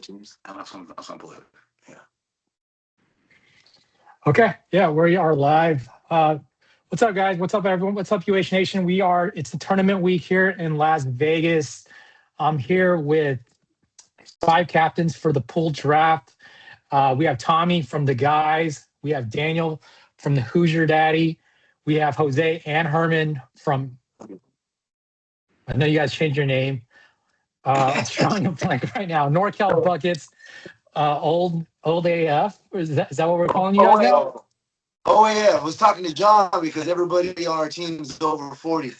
teams. I'm just gonna pull it. Yeah. Okay, yeah, we are live. What's up, guys? What's up, everyone? What's up, UH Nation? It's the tournament week here in Las Vegas. I'm here with 5 captains for the pool draft. We have Tommy from the guys. We have Daniel from the Hoosier Daddy. We have Jose and Herman from, I know you guys changed your name. It's drawing a blank right now. NorCal Buckets, old AF. Is that what we're calling you guys now? Oh yeah, I was talking to John because everybody on our team is over 40.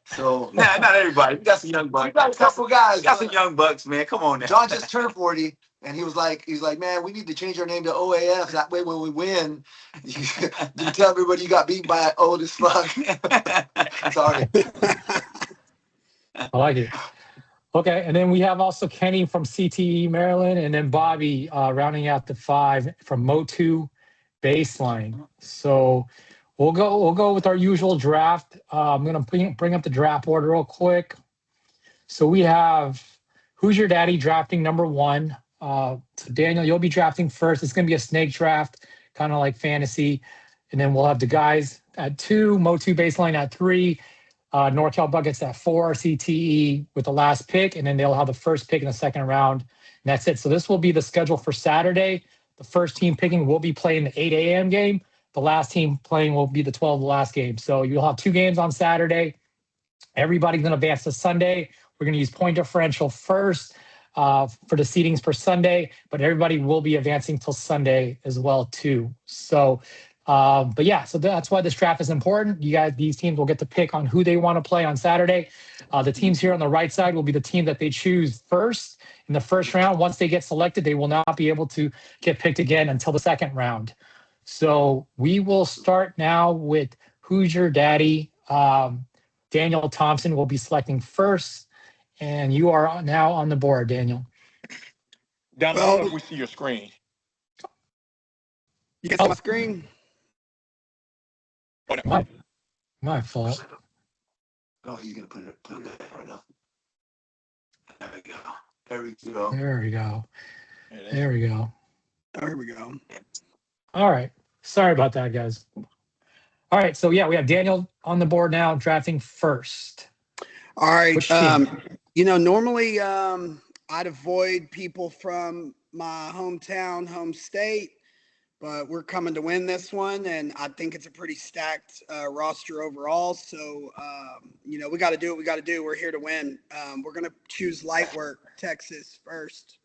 So Nah, not everybody. We got some young bucks. we got a couple guys. We got some young bucks, man. Come on now. John just turned 40, and he's like, man, we need to change our name to OAF. That way, when we win, you tell everybody you got beat by old as fuck. Sorry. I like it. Okay, and then we have also Kenny from CTE Maryland, and then Bobby rounding out the 5 from Motu Baseline. So we'll go with our usual draft. I'm gonna bring up the draft order real quick. So we have Hoosier Daddy drafting number 1. So Daniel, you'll be drafting first. It's gonna be a snake draft, kind of like fantasy, and then we'll have the guys at 2, Motu Baseline at 3. NorCal Buckets at 4, CTE with the last pick, and then they'll have the first pick in the second round. And that's it. So this will be the schedule for Saturday. The first team picking will be playing the 8 a.m. game. The last team playing will be the 12 last game. So you'll have 2 games on Saturday. Everybody's going to advance to Sunday. We're going to use point differential first for the seedings for Sunday, but everybody will be advancing till Sunday as well too. So but yeah, so that's why this draft is important. These teams will get to pick on who they want to play on Saturday. The teams here on the right side will be the team that they choose first in the first round. Once they get selected, they will not be able to get picked again until the second round. So we will start now with Hoosier Daddy. Daniel Thompson will be selecting first, and you are now on the board, Daniel. Down below, we see your screen. You can see my screen? My fault. Oh, he's gonna put it right now. There we go. There we go. There we go. There we go. There we go. All right. Sorry about that, guys. All right. So yeah, we have Daniel on the board now, drafting first. All right. Normally I'd avoid people from my hometown, home state. But we're coming to win this one, and I think it's a pretty stacked roster overall. So, we got to do what we got to do. We're here to win. We're going to choose Lightwork, Texas, first.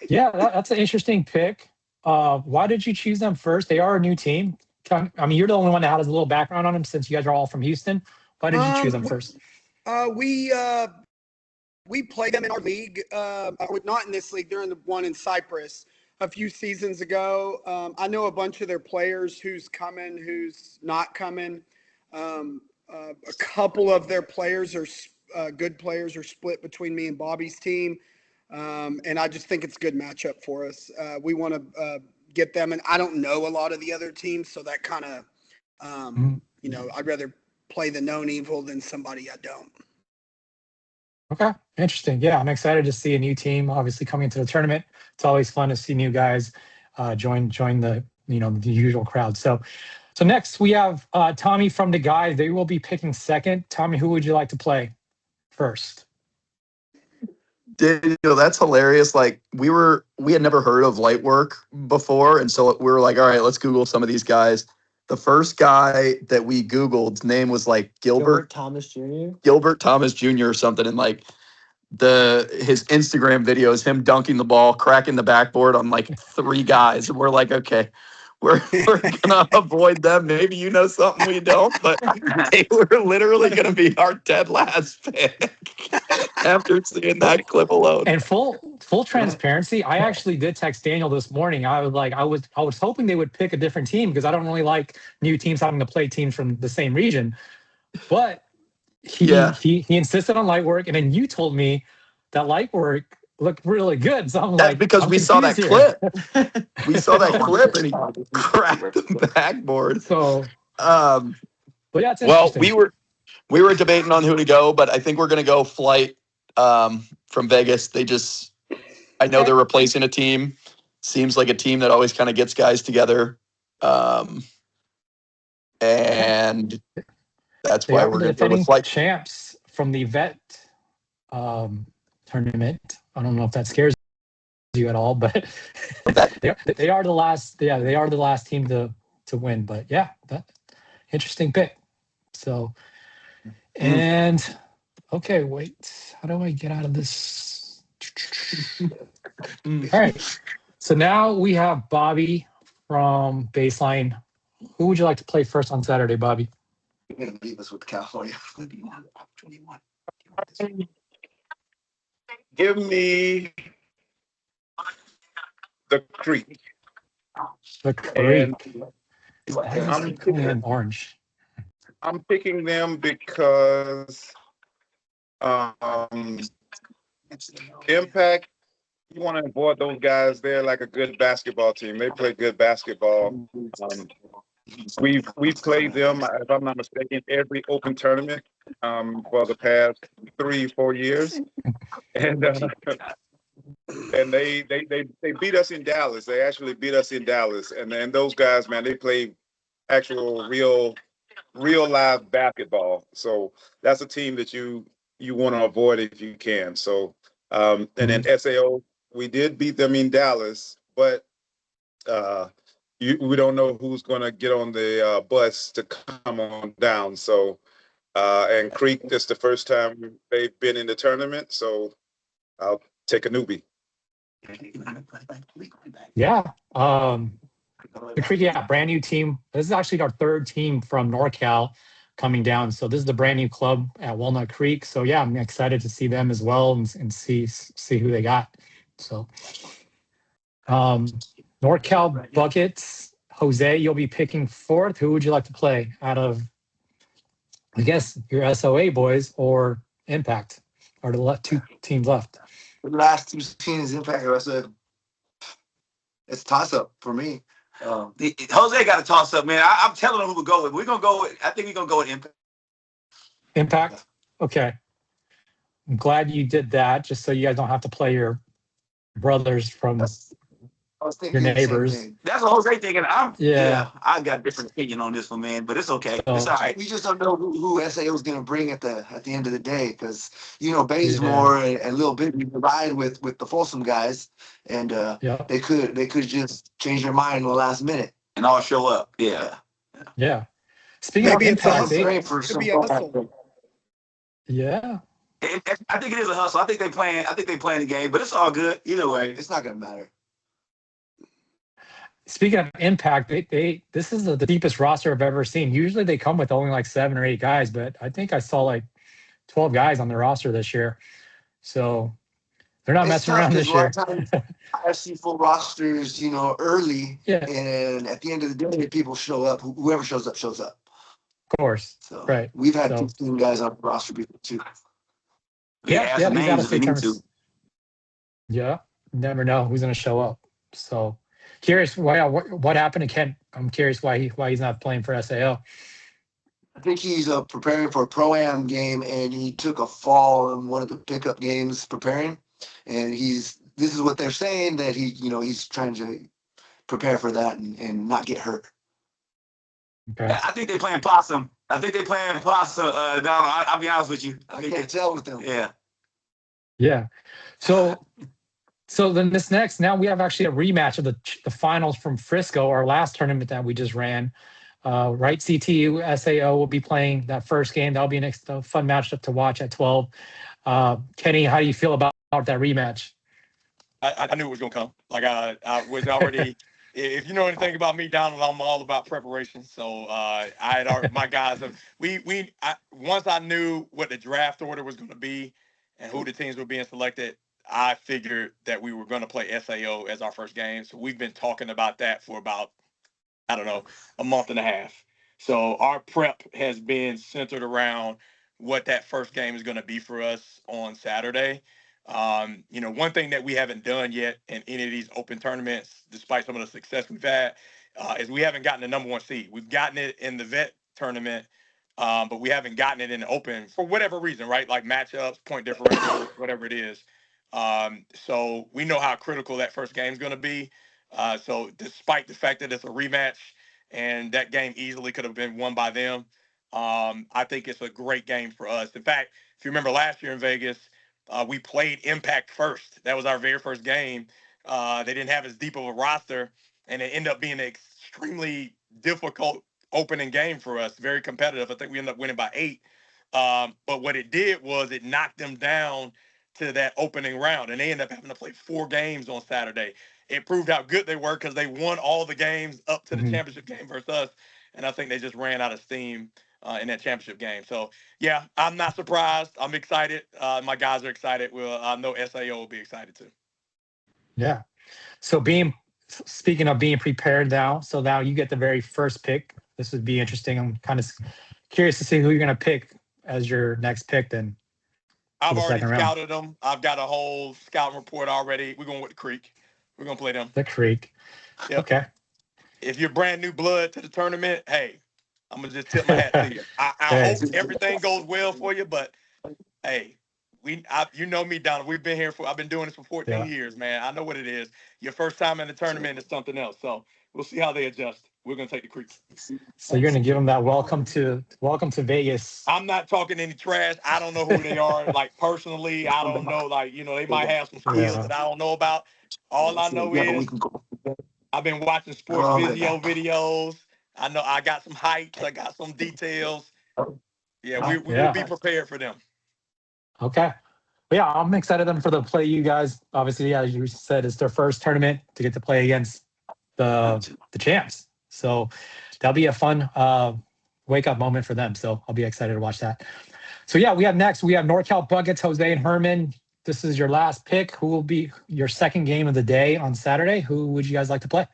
Yeah, that's an interesting pick. Why did you choose them first? They are a new team. I mean, you're the only one that has a little background on them since you guys are all from Houston. Why did you choose them first? We played them in our league, not in this league. They're in the one in Cyprus. A few seasons ago. I know a bunch of their players who's coming, who's not coming. A couple of their players are good players are split between me and Bobby's team. And I just think it's a good matchup for us. We want to get them. And I don't know a lot of the other teams. So that kind of, I'd rather play the known evil than somebody I don't. Okay, interesting. Yeah, I'm excited to see a new team obviously coming into the tournament. It's always fun to see new guys join the the usual crowd. So next we have Tommy from the guys. They will be picking second. Tommy, who would you like to play first? Daniel, that's hilarious. Like we had never heard of Lightwork before, and so we were like, all right, let's Google some of these guys. The first guy that we Googled, name was like Gilbert Thomas Jr. Gilbert Thomas Jr. or something, and like his Instagram video is him dunking the ball, cracking the backboard on like 3 guys, and we're like, okay, we're gonna avoid them. Maybe you know something we don't, but they were literally gonna be our dead last pick after seeing that clip alone. And full transparency, I actually did text Daniel this morning. I was hoping they would pick a different team because I don't really like new teams having to play teams from the same region. But he insisted on Lightwork, and then you told me that Lightwork looked really good. So I'm like, because we saw that clip. We saw that clip, and he cracked the backboard. So, but yeah, it's well, we were debating on who to go, but I think we're gonna go Flight from Vegas. They just I know Okay. they're replacing a team. Seems like a team that always kind of gets guys together. And that's They why are we're the going to go with defending flight. champs from the vet tournament. I don't know if that scares you at all, but they are the last. Yeah, they are the last team to win. But yeah, that interesting pick. So, and okay, wait. How do I get out of this? All right. So now we have Bobby from Baseline. Who would you like to play first on Saturday, Bobby? You're gonna leave us with California. Give me the Creek. The Creek. And Why is I'm he going orange? picking them because Impact, you want to avoid those guys. They're like a good basketball team. They play good basketball. We've played them, if I'm not mistaken, every open tournament for the past 3-4 years, and they beat us in Dallas. They actually beat us in Dallas, and then those guys, man, they play actual real live basketball. So that's a team that you want to avoid if you can. So and then SAO, we did beat them in Dallas, but we don't know who's going to get on the bus to come on down. So and Creek, this is the first time they've been in the tournament. So I'll take a newbie. Yeah. The Creek, yeah, brand new team. This is actually our third team from NorCal coming down. So this is the brand new club at Walnut Creek. So yeah, I'm excited to see them as well and see who they got. So NorCal buckets. Jose, you'll be picking fourth. Who would you like to play out of, I guess, your SOA boys or Impact? Or the two teams left? The last two teams Impact. I said it's toss up for me. Jose got to toss up, man. I'm telling him who we go with. We're gonna go with. I think we're gonna go with Impact. Impact. Okay. I'm glad you did that, just so you guys don't have to play your brothers from I was thinking your the same neighbors. thing. That's what Jose thinking. Yeah. I got a different opinion on this one, man. But it's okay. So- It's all right. We just don't know who SAO is going to bring at the end of the day, because Bazemore and Lil Bibby ride with the Folsom guys, and Yeah. they could just change their mind in the last minute. And all show up. Yeah. Yeah. Speaking Maybe of it's a Impact, hustle. Great for Could be a hustle. yeah. I think it is a hustle. I think they playing the game, but it's all good either way. It's not going to matter. Speaking of Impact, this is the deepest roster I've ever seen. Usually they come with only like 7 or 8 guys, but I think I saw like 12 guys on the roster this year. So they're not messing around this year. I see full rosters, early, Yeah. and at the end of the day, people show up. Whoever shows up, shows up. Of course. So Right. we've had So- 15 guys on the roster before too. Yeah, some these names if we need tournaments. to. Yeah. Never know who's going to show up. So curious what happened to Kent. I'm curious why he's not playing for SAO. I think he's preparing for a pro-am game, and he took a fall in one of the pickup games preparing. And this is what they're saying, that he's trying to prepare for that and not get hurt. Okay. I think they playing possum. Donald. I'll be honest with you. I can't tell with them. Yeah. Yeah. So then now we have actually a rematch of the finals from Frisco, our last tournament that we just ran. Right, CTU SAO will be playing that first game. That'll be a fun matchup to watch at 12. Kenny, how do you feel about that rematch? I knew it was gonna come. Like I was already. If you know anything about me, Donald, I'm all about preparation. So I had already, my guys have once I knew what the draft order was going to be and who the teams were being selected, I figured that we were going to play SAO as our first game. So we've been talking about that for about, I don't know, a month and a half. So our prep has been centered around what that first game is going to be for us on Saturday. One thing that we haven't done yet in any of these open tournaments, despite some of the success we've had, is we haven't gotten the number 1 seed. We've gotten it in the vet tournament, but we haven't gotten it in the open for whatever reason, right? Like matchups, point differential, whatever it is. So we know how critical that first game is going to be. So despite the fact that it's a rematch and that game easily could have been won by them, I think it's a great game for us. In fact, if you remember last year in Vegas, we played Impact first. That was our very first game. They didn't have as deep of a roster, and it ended up being an extremely difficult opening game for us, very competitive. I think we ended up winning by 8. But what it did was it knocked them down to that opening round, and they ended up having to play 4 games on Saturday. It proved how good they were because they won all the games up to the championship game versus us, and I think they just ran out of steam in that championship game. So, yeah, I'm not surprised. I'm excited. My guys are excited. Well, I know SAO will be excited too. Yeah. So speaking of being prepared now, so now you get the very first pick. This would be interesting. I'm kind of curious to see who you're going to pick as your next pick then. I've already scouted them. I've got a whole scouting report already. We're going with the Creek. We're going to play them. The Creek. Yep. Okay. If you're brand new blood to the tournament, hey, I'm going to just tip my hat to you. I hope everything goes well for you, but hey, you know me, Donald. I've been doing this for 14 years, man. I know what it is. Your first time in the tournament is something else. So we'll see how they adjust. We're going to take the Creek. So you're going to give them that welcome to Vegas. I'm not talking any trash. I don't know who they are. Like, personally, I don't know. Like, they might have some skills that I don't know about. All I know is I've been watching sports videos. I know I got some heights. I got some details. Yeah, we will be prepared for them. Okay. Well, yeah, I'm excited for them to play you guys. Obviously, as you said, it's their first tournament to get to play against the champs. So that'll be a fun wake-up moment for them. So I'll be excited to watch that. So, yeah, we have NorCal Buckets, Jose and Herman. This is your last pick. Who will be your second game of the day on Saturday? Who would you guys like to play?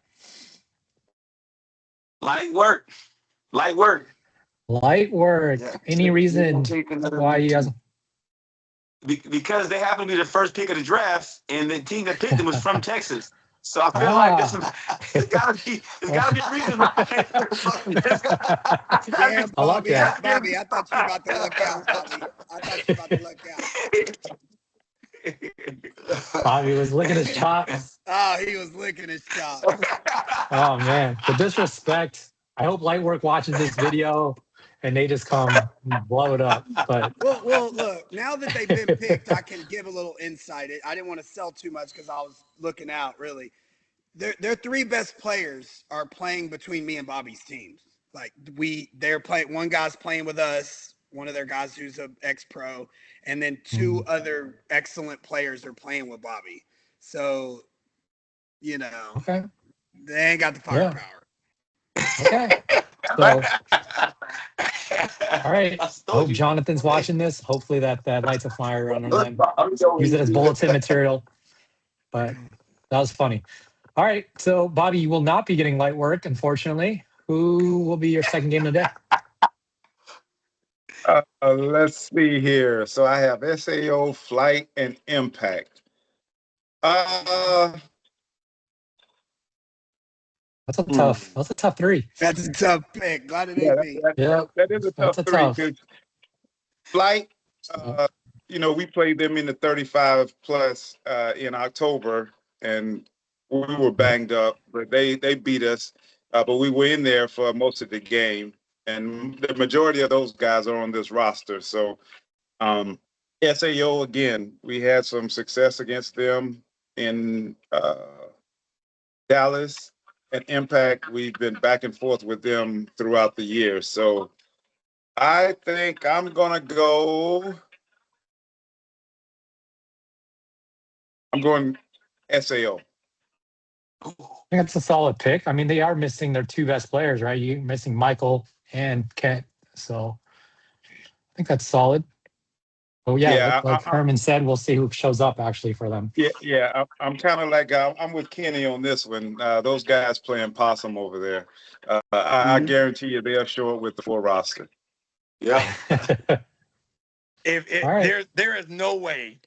Light work. Yeah. Any reason why you guys? Because they happen to be the first pick of the draft, and the team that picked them was from Texas. So I feel like there's gotta be a reason why. Yeah, I like that. Bobby, I thought you were about to luck out, Bobby. I thought you were about to luck out. Bobby was licking his chops. Oh, he was licking his chops. Oh, man. The disrespect. I hope Lightwork watches this video and they just come blow it up. But well, look, now that they've been picked, I can give a little insight. I didn't want to sell too much because I was looking out, really. Their 3 best players are playing between me and Bobby's teams. Like, they're playing, one guy's playing with us, one of their guys who's an ex-pro, and then 2 other excellent players are playing with Bobby. So, okay. They ain't got the firepower. Okay. So, all right. Hope Jonathan's watching this. Hopefully that lights a fire under them. Use it as bulletin material. But that was funny. All right. So, Bobby, you will not be getting light work, unfortunately. Who will be your second game of the day? Let's see here. So I have SAO, Flight, and Impact. That's a tough 3. That's a tough pick. Glad it ain't me. That is a tough 3 because Flight, we played them in the 35 plus in October, and we were banged up, but they beat us. But we were in there for most of the game, and the majority of those guys are on this roster. So SAO, again, we had some success against them in Dallas. And Impact, we've been back and forth with them throughout the year. So I think I'm going SAO. I think that's a solid pick. I mean, they are missing their 2 best players, right? You're missing Michael and Kent. So I think that's solid. Oh, yeah, like Herman said, we'll see who shows up actually for them. Yeah. I'm kind of like I'm with Kenny on this one. Those guys playing possum over there. I guarantee you they'll show up with the full roster. Yeah. There is no way,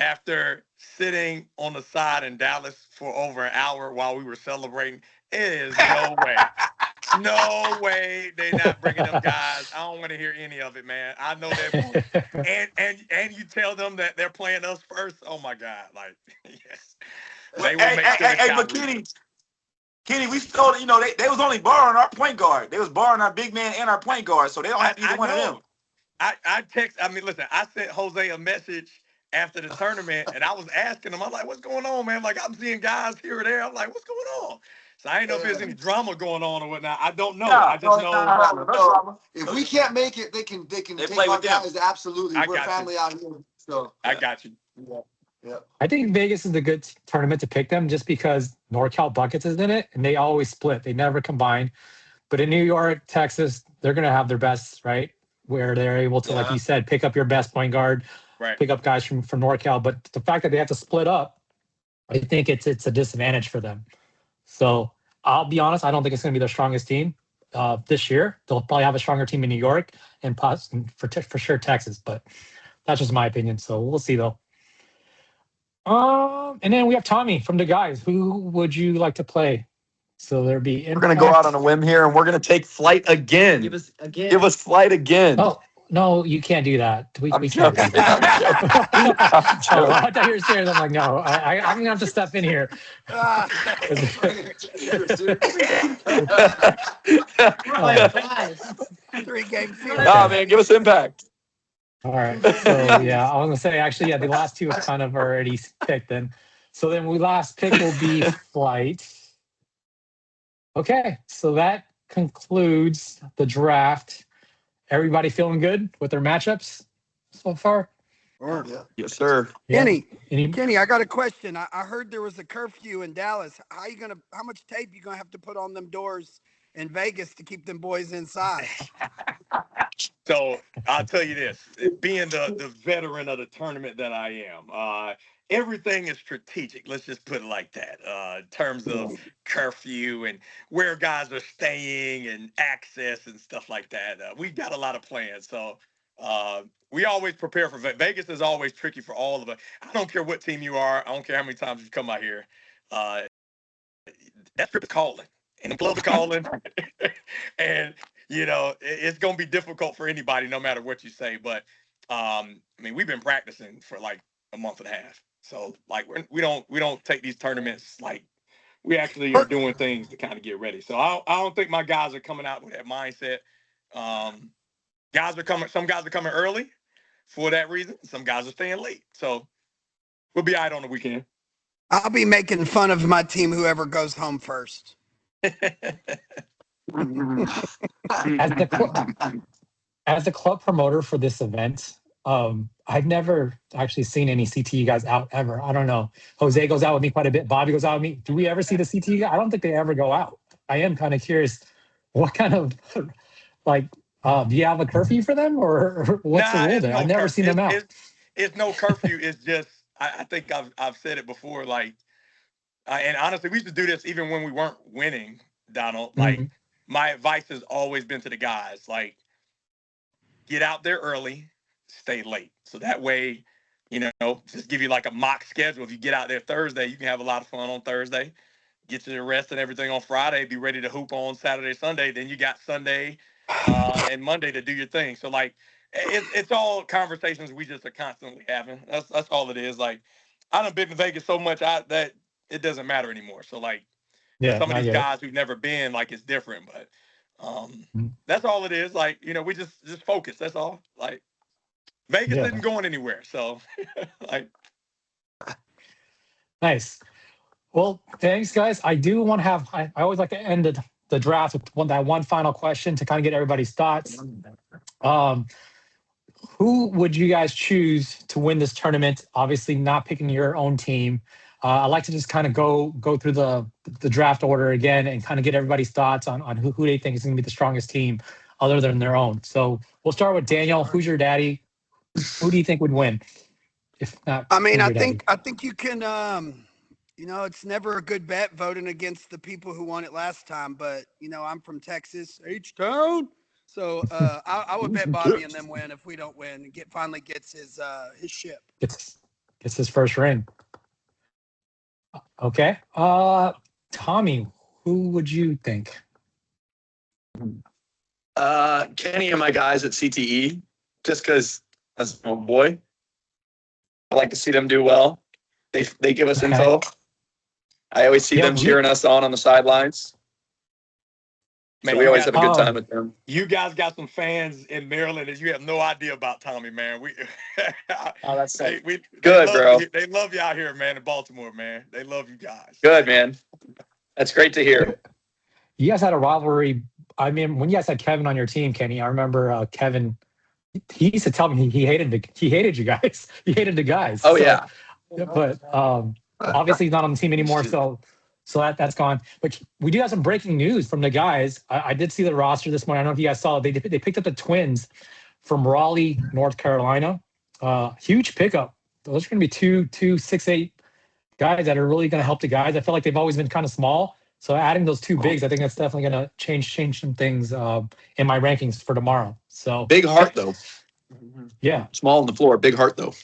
after sitting on the side in Dallas for over an hour while we were celebrating, there is no way No way they not bringing them guys. I don't want to hear any of it, man. I know that. And you tell them that they're playing us first. Oh my God! Like yes, they will make sure. But Kenny, we still, they was only borrowing our point guard. They was borrowing our big man and our point guard, so they don't have either one of them. I mean, listen, I sent Jose a message after the tournament, and I was asking him, I'm like, what's going on, man? Like, I'm seeing guys here or there. I'm like, what's going on? So I ain't know if there's any drama going on or whatnot. I don't know. I just know. No drama. If we can't make it, they can take play our with them. guys. Absolutely, we're family out here. So I got you. Yeah. I think Vegas is a good tournament to pick them just because NorCal Buckets is in it and they always split. They never combine. But in New York, Texas, they're going to have their best, right? Where they're able to, like you said, pick up your best point guard, pick up guys from NorCal. But the fact that they have to split up, I think it's a disadvantage for them. So I'll be honest, I don't think it's going to be their strongest team this year. They'll probably have a stronger team in New York and for sure Texas. But that's just my opinion. So we'll see, though. And then we have Tommy from the guys. Who would you like to play? So there'll be. We're gonna go out on a whim here, and we're gonna take flight again. Give us flight again. Oh no, you can't do that. We can't do joking. that. I'm joking. I thought you were serious. I'm like, no, I'm gonna have to step in here. Three-game series. Nah, man, give us impact. All right. So yeah, I was gonna say actually, the last two is kind of already picked then. So then we last pick will be flight. Okay, so that concludes the draft. Everybody feeling good with their matchups so far? Yes, sir. Kenny, I got a question. I heard there was a curfew in Dallas. How much tape you gonna have to put on them doors in Vegas to keep them boys inside? So I'll tell you this, being the veteran of the tournament that I am, everything is strategic. Let's just put it like that. In terms of curfew and where guys are staying and access and stuff like that. We've got a lot of plans. So we always prepare for Vegas is always tricky for all of us. I don't care what team you are. I don't care how many times you've come out here. That trip is calling. And the club is calling. And, it's going to be difficult for anybody, no matter what you say. But, we've been practicing for like a month and a half. So, like, we don't take these tournaments like we actually are doing things to kind of get ready. So, I don't think my guys are coming out with that mindset. Some guys are coming early for that reason. Some guys are staying late. So, we'll be all right on the weekend. I'll be making fun of my team, whoever goes home first. As the club promoter for this event, I've never actually seen any CTE guys out ever. I don't know. Jose goes out with me quite a bit. Bobby goes out with me. Do we ever see the CTE guy? I don't think they ever go out. I am kind of curious. What kind of do you have a curfew for them, or what's the rule there? I've never seen them out. It's no curfew. It's just I think I've said it before. And honestly, we used to do this even when we weren't winning, Donald. My advice has always been to the guys, get out there early, stay late. So that way, just give you like a mock schedule. If you get out there Thursday, you can have a lot of fun on Thursday. Get your rest and everything on Friday. Be ready to hoop on Saturday, Sunday. Then you got Sunday and Monday to do your thing. So, it's all conversations we just are constantly having. That's all it is. I done been to Vegas so much that it doesn't matter anymore. So, some of these guys who've never been, it's different. But that's all it is. We just focus. That's all. Vegas isn't going anywhere. So, Nice. Well, thanks, guys. I do want to have. I always like to end the draft with that one final question to kind of get everybody's thoughts. Who would you guys choose to win this tournament? Obviously, not picking your own team. I'd like to just kind of go through the draft order again and kind of get everybody's thoughts on who they think is going to be the strongest team other than their own. So we'll start with Daniel. Who's your daddy? Who do you think would win? If not, I think you can. It's never a good bet voting against the people who won it last time. But I'm from Texas, H-Town. So I would bet Bobby and them win if we don't win. And finally gets his ship. Gets his first ring. Okay. Tommy, who would you think? Kenny and my guys at CTE, just because that's my boy. I like to see them do well. They give us Okay. info. I always see Yeah, them cheering us on the sidelines. Man, So we always have a good time Um, with them. you guys got some fans in Maryland that you have no idea about, Tommy, man. Oh, that's they good, love bro. They love you out here, man, in Baltimore, man. They love you guys. Good, man. That's great to hear. you guys had a rivalry. I mean, when you guys had Kevin on your team, Kenny, I remember Kevin. He used to tell me he hated you guys. He hated the guys. Oh, So, yeah. but obviously he's not on the team anymore. So that's gone. But we do have some breaking news from the guys. I did see the roster this morning. I don't know if you guys saw it. They picked up the twins from Raleigh, North Carolina. Huge pickup. Those are going to be two 6'8" guys that are really going to help the guys. I feel like they've always been kind of small. So adding those two bigs, I think that's definitely going to change some things in my rankings for tomorrow. So Big heart, though. yeah. Small on the floor. Big heart, though.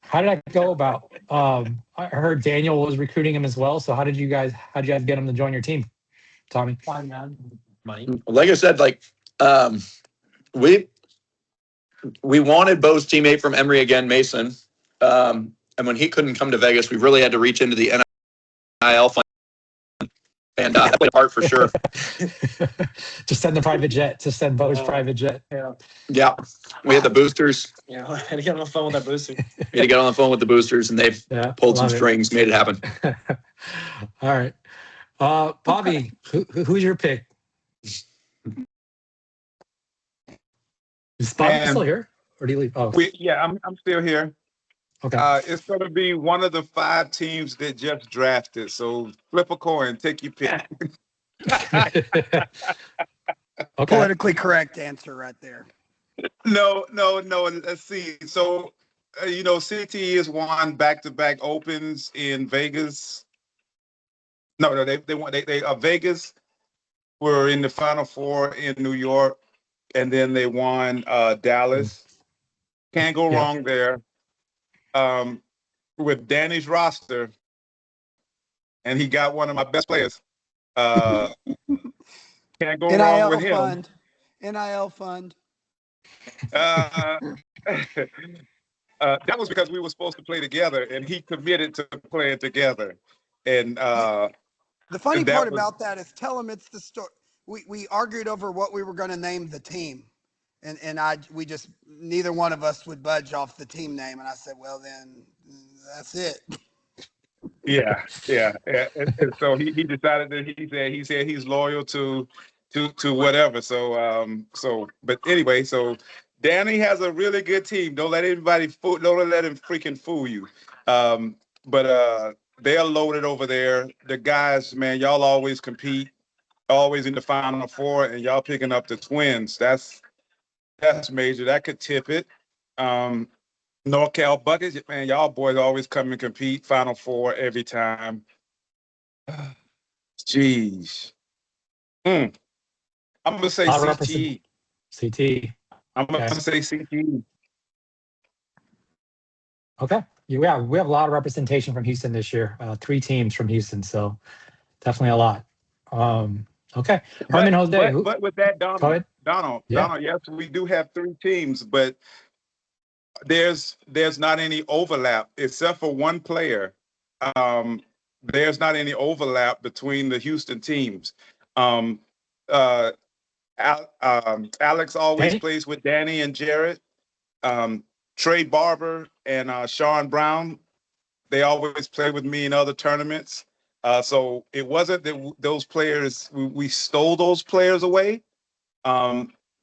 How did that go about? I heard Daniel was recruiting him as well. So how did you guys get him to join your team, Tommy? Like I said, we wanted Bo's teammate from Emory again, Mason. And when he couldn't come to Vegas, we really had to reach into the NIL fund. And that played a part for sure. Just send the private jet. Just send Bo's private jet. Yeah. We had the boosters. Yeah, I had to get on the phone with that booster. We had to get on the phone with the boosters, and they've pulled some love it. strings, made it happen. All right. Bobby, who's your pick? Is Bobby Man. still here? Or do you leave? Oh, I'm still here. okay. It's going to be one of the 5 teams that just drafted. So flip a coin, take your pick. Okay. Politically correct answer right there. No. Let's see. So, CTE has won back-to-back opens in Vegas. No, they won. They Vegas were in the Final Four in New York, and then they won Dallas. Can't go wrong there. With Danny's roster, and he got one of my best players. Can't go wrong with him. NIL fund. That was because we were supposed to play together, and he committed to playing together. And The funny that part was- about that is tell him it's the story. We argued over what we were going to name the team. And we just, neither one of us would budge off the team name. And I said, well, then that's it. Yeah. And so he decided that he said he's loyal to whatever. But anyway, so Danny has a really good team. Don't let him freaking fool you. But they're loaded over there. The guys, man, y'all always compete, always in the Final Four, and y'all picking up the twins. That's major. That could tip it. NorCal Buckets, man, y'all boys always come and compete. Final Four every time. Jeez. I'm gonna say I'll CTE. CT. I'm gonna Okay. say CTE. Okay. Yeah, we have a lot of representation from Houston this year. 3 teams from Houston, so definitely a lot. Okay. Herman Jose. But with that, Go ahead. Donald, yes, we do have 3 teams, but there's not any overlap except for one player. There's not any overlap between the Houston teams. Alex always Danny? plays with Danny and Jared. Trey Barber and Sean Brown, they always play with me in other tournaments. So it wasn't that those players, we stole those players away.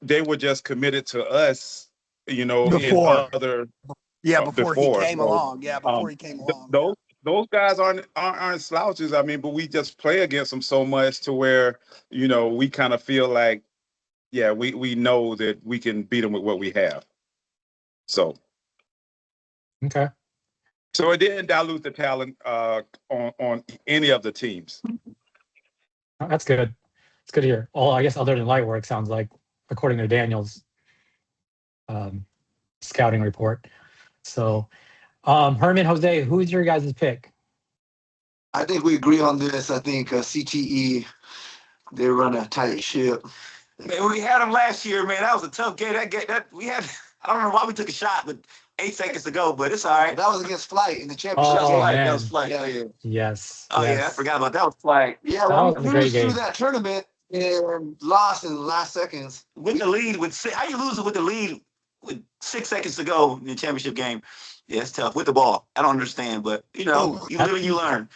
They were just committed to us, Before. in other. Before he came so, along. Before he came along. Those guys aren't slouches. I mean, but we just play against them so much to where, we kind of feel like, we know that we can beat them with what we have. So. Okay. So it didn't dilute the talent on any of the teams. Oh, that's good. It's good to hear. Well, I guess other than light work, sounds like, according to Daniel's scouting report. So, Herman Jose, who's your guys' pick? I think we agree on this. I think CTE, they run a tight ship. Man, we had them last year, man. That was a tough game. That we had. I don't know why we took a shot with 8 seconds to go, but it's all right. That was against Flight in the championship. That was Oh, Flight. man. That was Flight. Oh, yeah. Yes. Oh, yeah. I forgot about that. That was Flight. Yeah, That we was a great cruised through game. that tournament and lost in the last seconds. With the lead, how you lose it with the lead with 6 seconds to go in the championship game? Yeah, it's tough with the ball. I don't understand, but you live and you learn.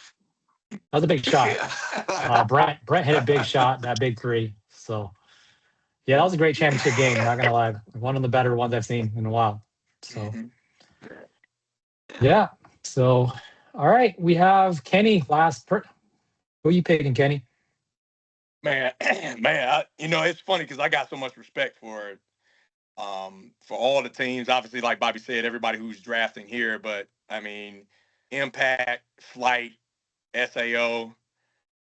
That was a big shot. Yeah. Brent hit a big shot, that big three. So, yeah, that was a great championship game. Not gonna lie, one of the better ones I've seen in a while. So, yeah. So, all right, we have Kenny last. Who are you picking, Kenny? Man, it's funny because I got so much respect for all the teams. Obviously, like Bobby said, everybody who's drafting here, but I mean, Impact, Flight, SAO.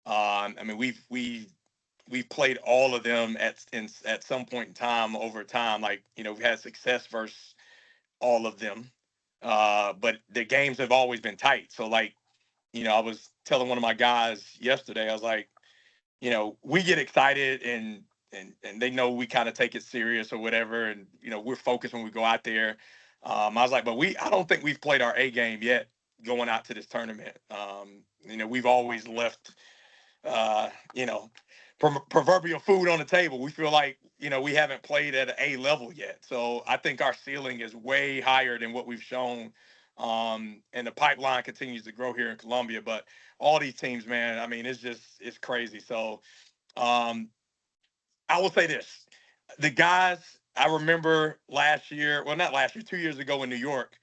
I mean, we've played all of them at some point in time over time. Like, we've had success versus all of them. But the games have always been tight. So, like, I was telling one of my guys yesterday, I was like, we get excited and they know we kind of take it serious or whatever. And, we're focused when we go out there. I was like, but I don't think we've played our A game yet going out to this tournament. We've always left, proverbial food on the table. We feel like, we haven't played at an A level yet. So I think our ceiling is way higher than what we've shown. And the pipeline continues to grow here in Columbia, but all these teams, man, I mean, it's crazy. So I will say this, the guys, I remember last year, well, not last year, 2 years ago in New York,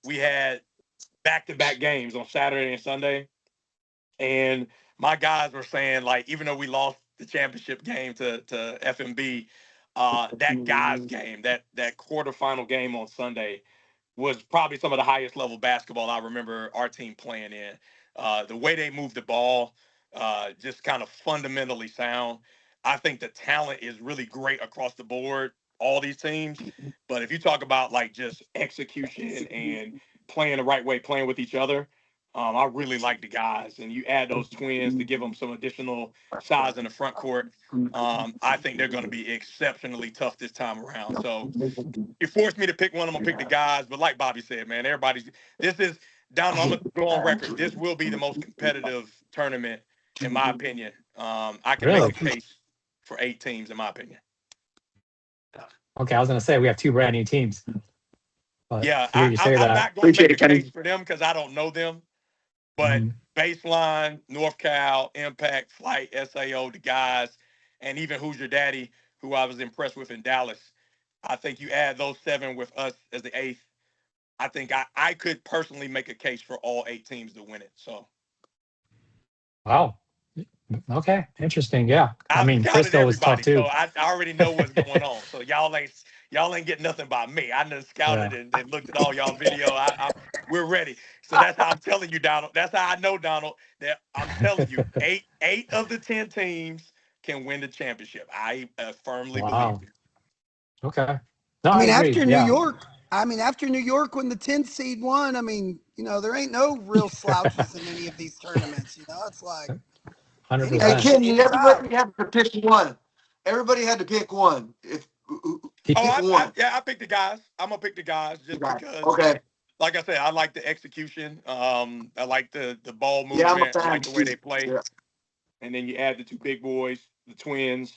we had back-to-back games on Saturday and Sunday. And my guys were saying, like, even though we lost the championship game to FMB, that guys game, that quarterfinal game on Sunday was probably some of the highest level basketball I remember our team playing in. The way they moved the ball, just kind of fundamentally sound. I think the talent is really great across the board, all these teams. But if you talk about like just execution and playing the right way, playing with each other, I really like the guys. And you add those twins to give them some additional size in the front court. I think they're going to be exceptionally tough this time around. So you forced me to pick one. I'm gonna pick the guys, but like Bobby said, man, this is down. I'm gonna go on record. This will be the most competitive tournament, in my opinion. I can make a case for 8 teams, in my opinion. Okay, I was gonna say we have 2 brand new teams. But Yeah, I'm not going to make a case for them because I don't know them. But Baseline, North Cal, Impact, Flight, SAO, the guys, and even Who's Your Daddy, who I was impressed with in Dallas. I think you add those 7 with us as the 8th. I think I could personally make a case for all 8 teams to win it. So, wow. Okay, interesting. Yeah, I mean, Frisco was tough too. So I already know what's going on. So y'all ain't getting nothing by me. I done scouted and looked at all y'all video. We're ready. So that's how I'm telling you, Donald. That's how I know, Donald, that I'm telling you, 8 of the 10 teams can win the championship. I firmly believe it. Okay. No, I mean, agree. after New York, when the 10th seed won, I mean, there ain't no real slouches in any of these tournaments. It's like 100%. Hey, Kenny, everybody had to pick one. Everybody had to pick one. I picked the guys. I'm gonna pick the guys just because. Okay. Like I said, I like the execution. I like the ball movement. I like the way they play. Yeah. And then you add the 2 big boys, the twins.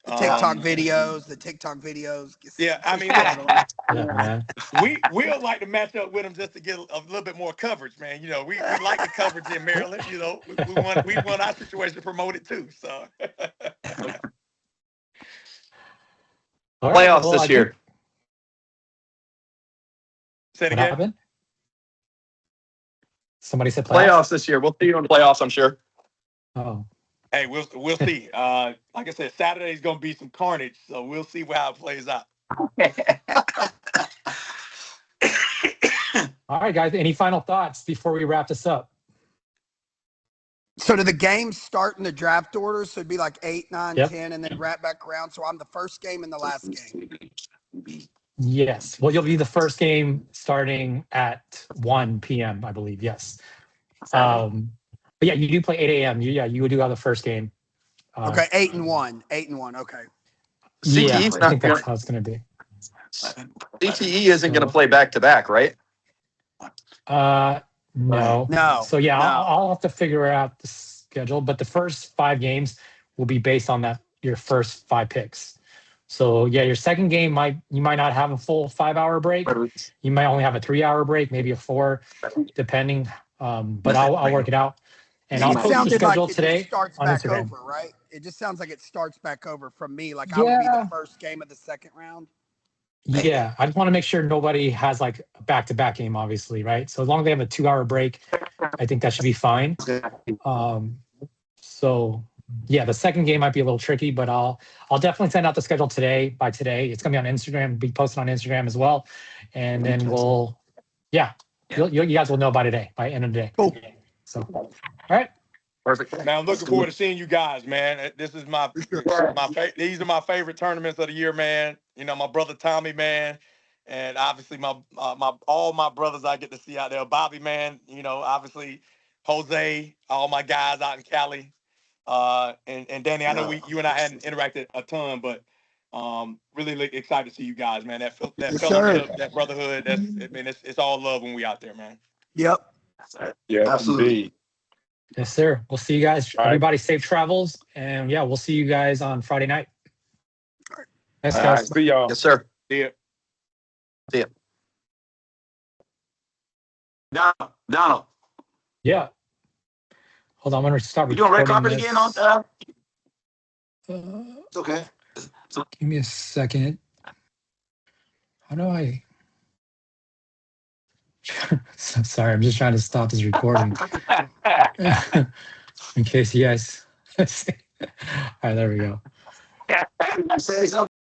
The TikTok videos. Yeah, I mean, we'll like to match up with them just to get a little bit more coverage, man. We like the coverage in Maryland. We want our situation promoted too. So playoffs this year. Say it again. Somebody said playoffs this year. We'll see you in playoffs, I'm sure. Oh. Hey, we'll see. Like I said, Saturday's gonna be some carnage, so we'll see how it plays out. All right, guys. Any final thoughts before we wrap this up? So do the games start in the draft order? So it'd be like 8, 9, 10, and then wrap back around. So I'm the first game and the last game. Yes. Well, you'll be the first game starting at 1 p.m., I believe. Yes. But yeah, you do play 8 a.m. You do have the first game. Okay, 8-1. 8-1. Okay. Yeah, CTE's I not think that's gonna, how it's going to be. CTE isn't going to play back to back, right? No. No. So yeah, no. I'll have to figure out the schedule, but the first 5 games will be based on that your first 5 picks. So yeah, your second game you might not have a full 5-hour break. You might only have a 3-hour break, maybe a 4, depending. But I'll work it out, and I'll It post the sounded schedule like it today just starts on back Instagram. over, right? It just sounds like it starts back over from me. Like I would be the first game of the second round. Yeah, I just want to make sure nobody has like a back-to-back game, obviously, right? So as long as they have a 2-hour break, I think that should be fine. So yeah, the second game might be a little tricky, but I'll definitely send out the schedule today. By today, it's gonna be on Instagram, be posted on Instagram as well, and then you guys will know by today, by end of the day. Cool. So, all right. Perfect. Man, I'm looking forward to seeing you guys, man. This is these are my favorite tournaments of the year, man. You know, my brother Tommy, man, and obviously my all my brothers I get to see out there. Bobby, man, you know, obviously Jose, all my guys out in Cali, and Danny. I know you and I hadn't interacted a ton, but really excited to see you guys, man. That fellowship, that brotherhood. It's all love when we out there, man. Yep. Yeah, Absolutely. indeed. Yes, sir. We'll see you guys. All right. Everybody, safe travels, and yeah, we'll see you guys on Friday night. Thanks, All right, guys. see y'all. Yes, sir. See ya. Donald, Yeah. Hold on, I'm gonna start you doing red recording carpet this. again on? It's okay. Give me a second. How do I? Sorry, I'm just trying to stop this recording in case you guys. All right, there we go. Say something.